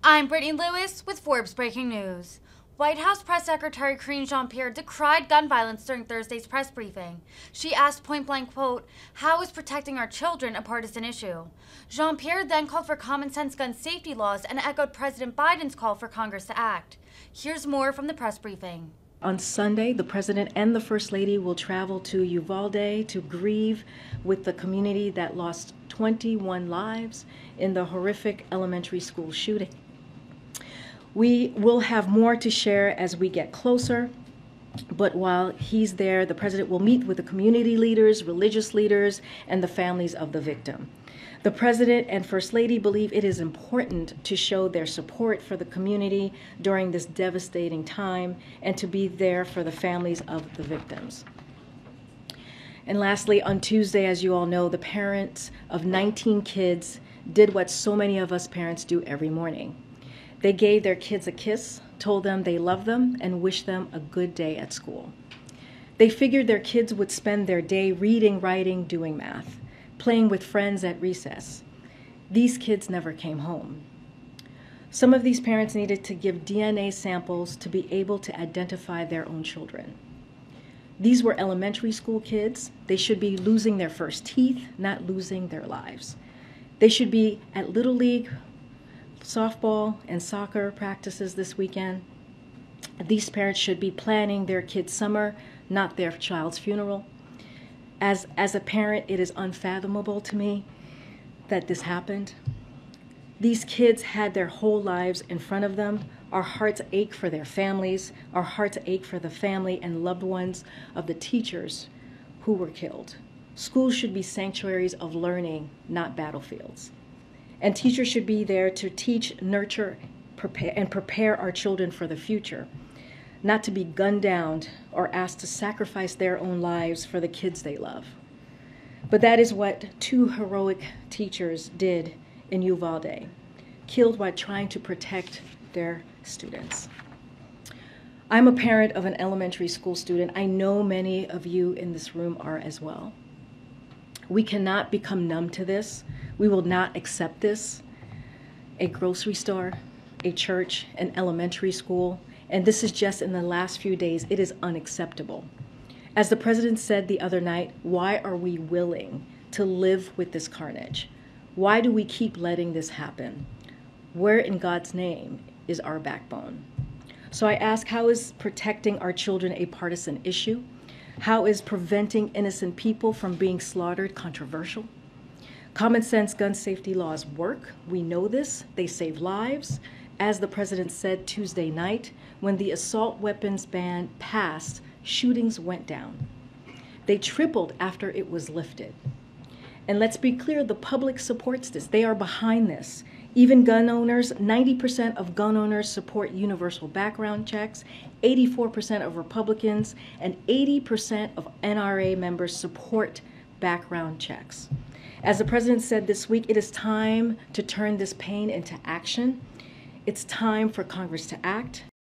I'm Brittany Lewis with Forbes Breaking News. White House Press Secretary Karine Jean-Pierre decried gun violence during Thursday's press briefing. She asked point-blank, quote, "How is protecting our children a partisan issue?" Jean-Pierre then called for common-sense gun safety laws and echoed President Biden's call for Congress to act. Here's more from the press briefing. On Sunday, the President and the First Lady will travel to Uvalde to grieve with the community that lost 21 lives in the horrific elementary school shooting. We will have more to share as we get closer, but while he's there, the President will meet with the community leaders, religious leaders, and the families of the victim. The President and First Lady believe it is important to show their support for the community during this devastating time and to be there for the families of the victims. And lastly, on Tuesday, as you all know, the parents of 19 kids did what so many of us parents do every morning. They gave their kids a kiss, told them they love them, and wished them a good day at school. They figured their kids would spend their day reading, writing, doing math, playing with friends at recess. These kids never came home. Some of these parents needed to give DNA samples to be able to identify their own children. These were elementary school kids. They should be losing their first teeth, not losing their lives. They should be at Little League, softball, and soccer practices this weekend. These parents should be planning their kids' summer, not their child's funeral. As a parent, it is unfathomable to me that this happened. These kids had their whole lives in front of them. Our hearts ache for their families. Our hearts ache for the family and loved ones of the teachers who were killed. Schools should be sanctuaries of learning, not battlefields. And teachers should be there to teach, nurture, prepare our children for the future, not to be gunned down or asked to sacrifice their own lives for the kids they love. But that is what two heroic teachers did in Uvalde, killed while trying to protect their students. I'm a parent of an elementary school student. I know many of you in this room are as well. We cannot become numb to this. We will not accept this. A grocery store, a church, an elementary school, and this is just in the last few days, it is unacceptable. As the President said the other night, why are we willing to live with this carnage? Why do we keep letting this happen? Where in God's name is our backbone? So I ask, how is protecting our children a partisan issue? How is preventing innocent people from being slaughtered controversial? Common sense gun safety laws work. We know this. They save lives. As the President said Tuesday night, when the assault weapons ban passed, shootings went down. They tripled after it was lifted. And let's be clear, the public supports this. They are behind this. Even gun owners, 90% of gun owners support universal background checks, 84% of Republicans, and 80% of NRA members support background checks. As the President said this week, it is time to turn this pain into action. It's time for Congress to act.